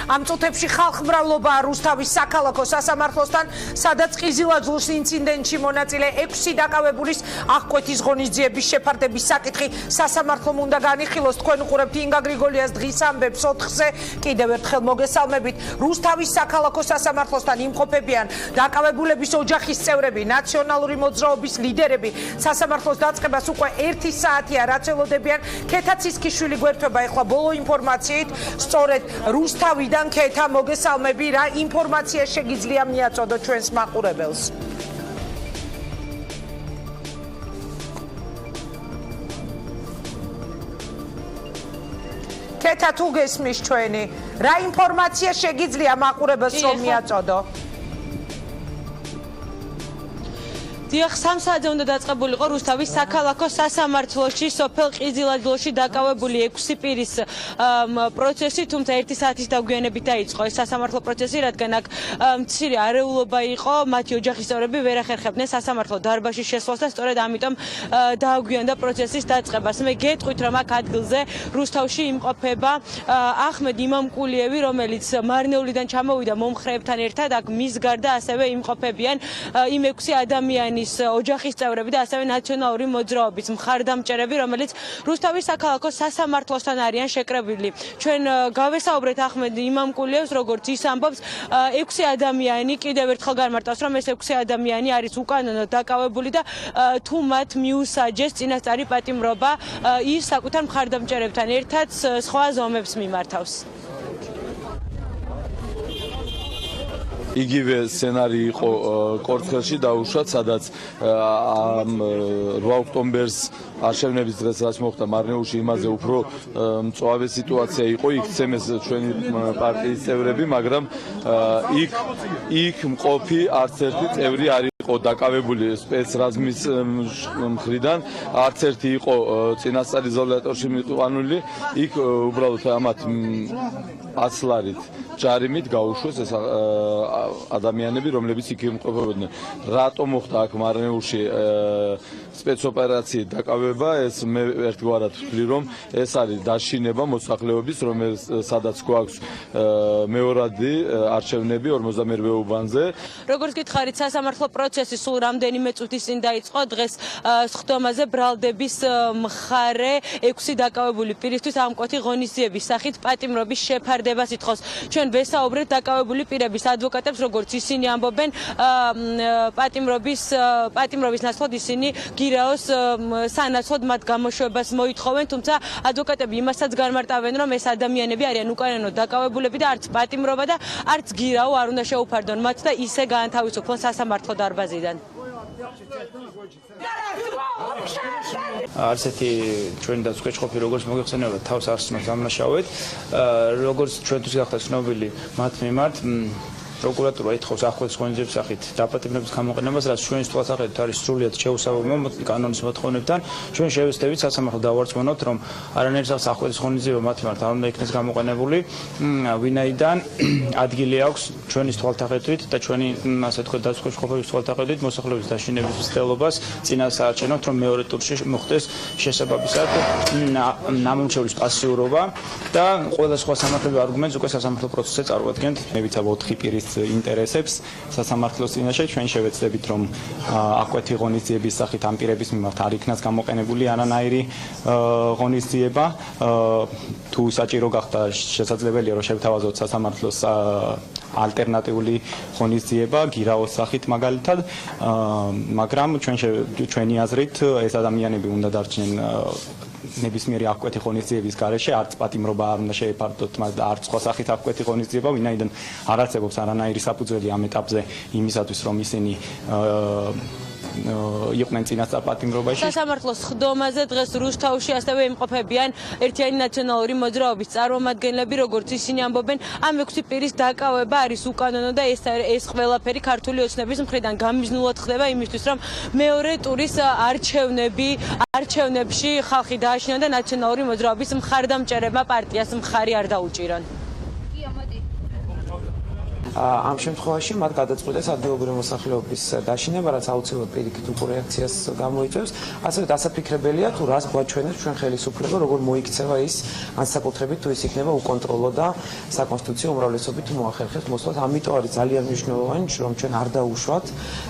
ამ წუთებში ხალხმრავლობაა რუსთავის საქალაქო სასამართლოსთან, სადაც ყიზილაძის ინციდენტში მონაწილე 6 დაკავებულის აღკვეთის ღონისძიების შეფარდების საკითხი სასამართლომ უნდა განიხილოს. თქვენ უყურებთ ინგა გრიგოლიას დღის ამბებს 4-ზე. კიდევ ერთხელ მოგესალმებით. რუსთავის საქალაქო სასამართლოსთან იმყოფებიან დაკავებულების ოჯახის წევრები, ნაციონალური მოძრაობის ლიდერები. სასამართლოს დაწყებას უკვე 1 საათია, რაც ელოდებიან. ქეთა ცისქიშვილი გვერდება ეხლა ბოლო ინფორმაციით. სწორედ რუსთავიდან ქეთა, მოგესალმები, რა ინფორმაცია შეგიძლია მიაწოდო ჩვენს მაყურებელს? ქეთა, თუ გესმის ჩვენი, რა ინფორმაცია შეგიძლია მაყურებელს რომ მიაწოდო? დიახ, 3 საათზე უნდა დაწყებულიყო რუსთავის საქალაქო სასამართლოში სოფელ ყიზილაძილოში დაკავებული 6 პირის პროცესი, თუმცა 1 საათის დაგვიანებით დაიწყო ეს სასამართლო პროცესი, რადგან აქ მცირე არეულობა იყო, მათი ოჯახის წევრები ვერ ახერხებდნენ სასამართლო დარბაზში შესვლას და სწორედ ამიტომ დააგვიანდა პროცესის დაწყებას. მე გეტყვით, რომ აქ ადგილზე რუსთავში იმყოფება ახმედ იმამკულიევი, რომელიც მარნეულიდან ჩამოვიდა მომხრეებთან ერთად, აქ მის გარდა ასევე იმყოფებიან იმ 6 ადამიანის ოჯახის წევრები და ასევე ნაციონალური მოძრაობის მხარდამჭერები, რომელიც რუსთავის საქალაქო სასამართლოსთან არიან შეკრებილი. ჩვენ გავესაუბრეთ ახმედ იმამკულიევს, როგორც ის ამბობს, 6 ადამიანი კიდევ ერთხელ გამარტავს, რომ ეს 6 ადამიანი არის უკანონოდ დაკავებული და თუ მათ მიუსაჯეს წინასწარი პატიმრობა, ის საკუთარ მხარდამჭერებთან ერთად სხვა ზომებს მიმართავს. იგივე სცენარი იყო კორცხელში დაუშვათ, სადაც 8 ოქტომბერს არჩევნების დღეს რაც მოხდა მარნეულში, იმაზე უფრო მწვავე სიტუაცია იყო. იქ ცემეს ჩვენი პარტიის წევრები, მაგრამ იქ მყოფი არც ერთი წევრი არ იყო დაკავებული სპეცრაზმის მხრიდან, არც ერთი იყო წინასწარ იზოლატორში მიყანული. იქ უბრალოდ ამათ აცლარით ჯარიმით გაუშვეს ეს ადამიანები, რომლებიც იქ იმყოფებოდნენ. რატო მოხდა აქ მარნეულში სპეცოპერაციით დაკავება? ეს მე ერთგვარად ვთვლი, რომ ეს არის დაშინება მოსახლეობის, სადაც გვაქვს მეორადი არჩევნები 51 უბანზე. როგორც გითხარით, სასამართლო პროცესი სულ რამდენიმე წუთის წინ დაიწყო. დღეს სხდომაზე ბრალდების მხარე 6 დაკავებული პირისთვის ამკვეთი ღონისძიების სახით პატიმრობის შეფარდებას ითხოვს. ჩვენ ვესაუბრეთ დაკავებული პირების ადვოკატებს, როგორც ისინი ამბობენ, პატიმრობის ნაცვლად ისინი გირაოს სანაცვლოდ მათ გამოშვებას მოითხოვენ, თუმცა ადვოკატები იმასაც განმარტავენ, რომ ეს ადამიანები არიან უკანონოდ დაკავებულები და არც პატიმრობა და არც გირაო არ უნდა შეუფარდონ მათ და ისე გაანთავისუფლონ სასამართლო დარბაზიდან. არც ერთი ჩვენი დაცვკეჭყოფი როგორც მოგეხსენებათ, თავს არსნობს დამნაშავედ, როგორც ჩვენთვის გახდა ცნობილი მათ მიმართ პროკურატურა ითხოვს აღკვეთის ღონისძიების სახით დაპატიმრების გამოყენებას, რაც ჩვენს თვალსაჩინოდ არის სრულიად შეუსაბამო კანონის მოთხოვნებთან. ჩვენ შევეცდებით სასამართლო დავარწმუნოთ, რომ არანაირი აღკვეთის ღონისძიება მათ მიმართ არ უნდა იქნეს გამოყენებული, ვინაიდან ადგილი აქვს ჩვენის თვალთახედვით და ჩვენი ასე ვთქვათ დაცვკეჭყოფების თვალთახედვით მოსახლეობის დაშინების მცდელობას წინასაარჩევნოთ, რომ მეორე ტურში მოხდეს შესაბამისად ნამომრჩევლის პასიურობა და ყველა სხვა სამართლებრივ არგუმენტს უკვე სასამართლო პროცესზე წარუდგენთ. მე ვიცავ 4 პირის ინტერესებს სასამართლოს წინაშე. ჩვენ შევეცდებით, რომ აღკვეთი ღონისძიების სახით ამ პირების მიმართ არ იქნას გამოყენებული არანაირი ღონისძიება. თუ საჭირო გახდა, შესაძლებელია, რომ შევთავაზოთ სასამართლოს ალტერნატიული ღონისძიება გირაოს სახით მაგალითად, მაგრამ ჩვენი აზრით ეს ადამიანები უნდა დარჩნენ ნებისმიერი აღკვეთი ღონისძიების გარეშე, არც პატიმრობა არ უნდა შეეფარდოთ მათ და არც სხვა სახით აღკვეთი ღონისძიება, ვინაიდან არ არსებობს არანაირი საფუძველი ამ ეტაპზე იმისათვის, რომ ისინი იყვნენ წინასწარ პატიმრობაში. სასამართლოს სხდომაზე დღეს რუსთავში ასევე იმყოფებიან ერთიანი ნაციონალური მოძრაობის წარმომადგენლები, როგორც ისინი ამბობენ, ამ 6 პირის დაკავება არის უკანონო და ეს ყველაფერი ქართული ოცნების მხრიდან გამიზნულად ხდება იმისთვის, რომ მეორე ტურის არჩევნებში ხალხი დააშინონ და ნაციონალური მოძრაობის მხარდამჭერებმა პარტიას მხარი არ დაუჭირონ. ამ შემთხვევაში მათ გადაწყვიტეს ადგილობრივი მოსახლეობის დაშინება, რაც აუცილებლად პირიქით რეაქციას გამოიწვევს. ასევე დასაფიქრებელია თუ რას გვაჩვენებს ჩვენ ხელისუფლება, როგორ მოიქცევა ის განსაკუთრებით თუ ის იქნება უკონტროლო და საკონსტიტუციო უმრავლესობით მოახერხებს მოსვლას. ამიტომ არის ძალიან მნიშვნელოვანი, რომ ჩვენ არ დაუშვათ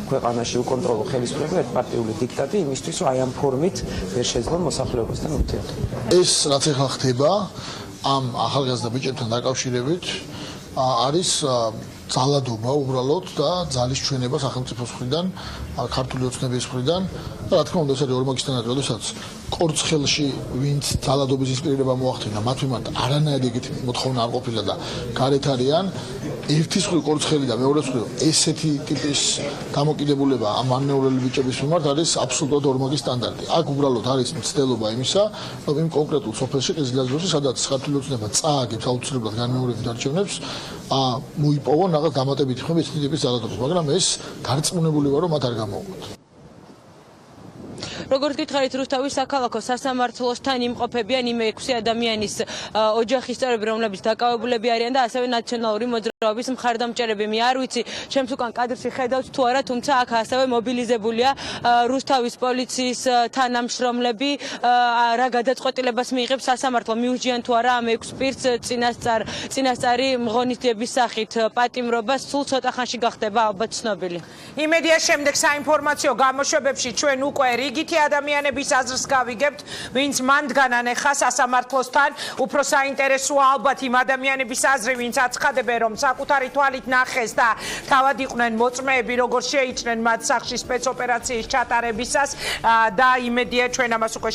ქვეყანაში უკონტროლო ხელისუფლება, ერთპარტიული დიქტატი იმისთვის, რომ აი ამ ფორმით ვერ შეძლონ მოსახლეობასთან ურთიერთობა. ეს რაც ახლა ხდება ამ ახალგაზრდა ბიჭებთან დაკავშირებით არის ძალადობა უბრალოდ და ძალის ჩვენება სახელმწიფოს მხრიდან, ქართული ოცნების მხრიდან და რა თქმა უნდა ეს არის ორმაგისტანად, როდესაც კორცხელში ვინც ძალადობის ინსპირირება მოახდინა, მათ მიმართ არანაირი ეგეთი მოთხოვნა არ ყოფილა და გარეთ არიან, ერთის მხრივ კორცხელი და მეორეს მხრივ ესეთი ტიპის დამოკიდებულება ამ მარნეულელი ბიჭების მიმართ არის აბსოლუტურად ორმაგი სტანდარტი. აქ უბრალოდ არის მცდელობა იმისა, რომ იმ კონკრეტულ სოფელში ყიზილაძის დროში, სადაც ქართული ოცნება წააგებს აუცილებლად განმეორებით არჩევნებს, მოიპოვონ რაღაც დამატებითი ხმები ესეთი ტიპის ძალადობის, მაგრამ ეს დარწმუნებული ვარ, რომ მათ არ გამოვყოთ. როგორც გითხარით, რუსთავის საქალაქო სასამართლოსთან იმყოფებიან იმ 6 ადამიანის ოჯახის წევრები, რომლებიც დაკავებულები არიან და ასევე ნაციონალური მოძრაობის მხარდამჭერები. მე არ ვიცი, ჩემს უკან კადრში ხედავთ თუ არა, თუმცა აქ ასევე მობილიზებულია რუსთავის პოლიციის თანამშრომლები. რა გადაწყვეტილებას მიიღებს სასამართლო, მიუჯიან თუ არა ამ 6 პირს წინასწარი ღონისძიების სახით პატიმრობას, სულ ცოტა ხანში გახდება ალბათ ცნობილი. იმედია შემდეგ საინფორმაციო გამოშვებებში ჩვენ უკვე რიგითი ადამიანების აზრს გავიგებთ, ვინც მანდგან ანეხა სასამართლოსთან, უფრო საინტერესოა ალბათ იმ ადამიანების აზრი, ვინც აცხადებენ, რომ საკუთარი თვალით ნახეს და თავად იყვნენ მოწმეები, როგორ შეიჭნენ მათ სახლში სპეცოპერაციის ჩატარებისას და იმედია ჩვენ ამას უკვე